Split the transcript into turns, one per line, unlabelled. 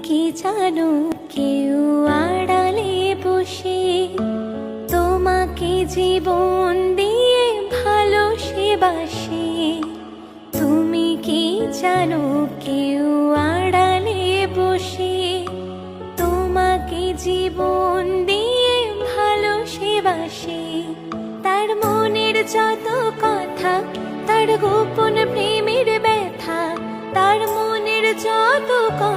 কি জানো কেউ আড়ালে বসে তোমাকে জীবন দিয়ে ভালোবাসে। তুমি কি জানো কেউ আড়ালে বসে তোমাকে জীবন দিয়ে ভালোবাসে। তার মনের যত কথা, তার গোপন প্রেমের ব্যথা, তার মনের যত কথা